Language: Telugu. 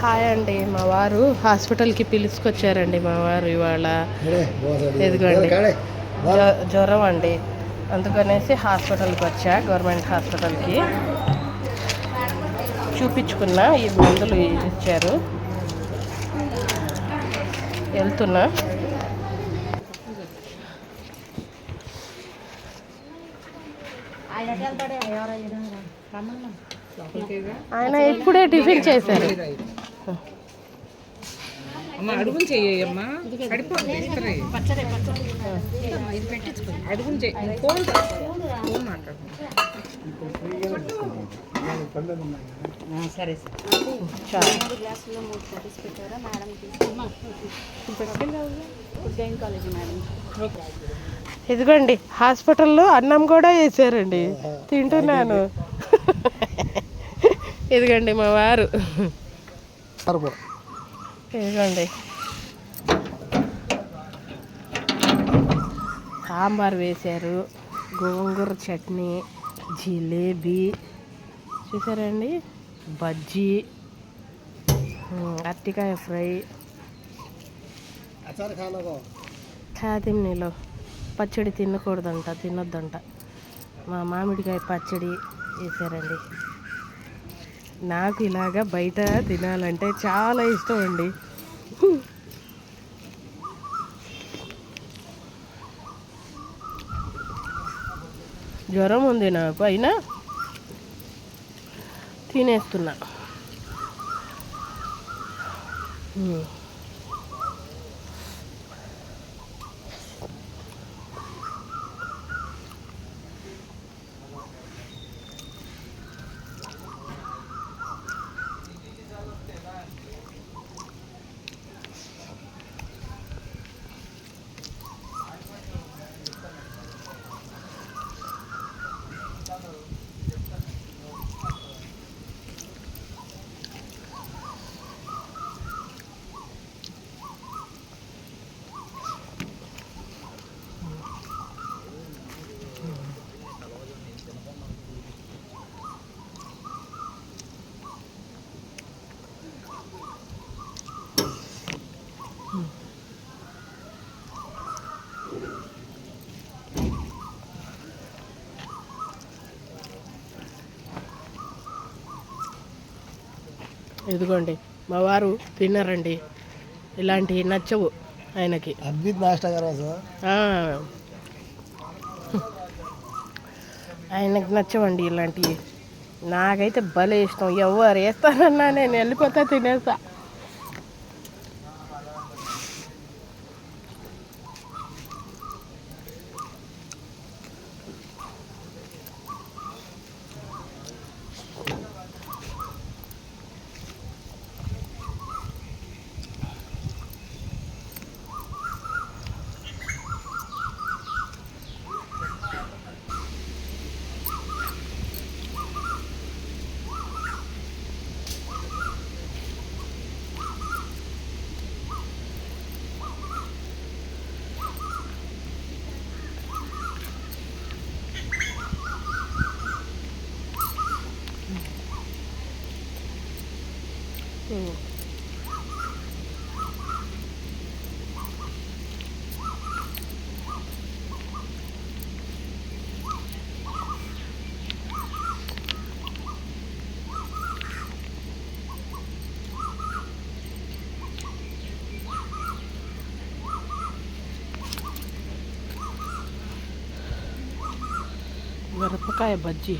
హాయ్ అండి, మా వారు హాస్పిటల్కి పిలుచుకొచ్చారండి. మా వారు ఇవాళ ఎదుగండి జ్వరం అండి, అందుకనేసి హాస్పిటల్కి వచ్చా. గవర్నమెంట్ హాస్పిటల్కి చూపించుకున్నా. ఈ మందులు ఇచ్చారు, వెళ్తున్నా. ఆయన ఇప్పుడే టిఫిన్ చేశారు. అడుగుని చెయ్యమ్మా, అడుగుని ఫోన్ మాట్లాడు. సరే సార్. ఇదిగోండి హాస్పిటల్లో అన్నం కూడా వేసారండి, తింటున్నాను. ఇదిగోండి మా వారు, ఇదిగోండి సాంబార్ వేశారు, గోంగూర చట్నీ, జిలేబీ చూసారండి, బజ్జీ, అరటికాయ ఫ్రై, ఖాతిమ్నీలో పచ్చడి తినొద్దంట. మా మామిడికాయ పచ్చడి వేసారండి. నాకు ఇలాగా బయట తినాలంటే చాలా ఇష్టం అండి. జ్వరం ఉంది నాకు, అయినా తినేస్తున్నా. ఇదిగోండి మా వారు తిన్నారండి. ఇలాంటివి నచ్చవు ఆయనకి. ఆయనకి నచ్చవండి ఇలాంటివి. నాకైతే భలే ఇష్టం. ఎవరు వేస్తానన్నా నేను వెళ్ళిపోతా, తినేస్తా. మిరపకాయ బజ్జీ.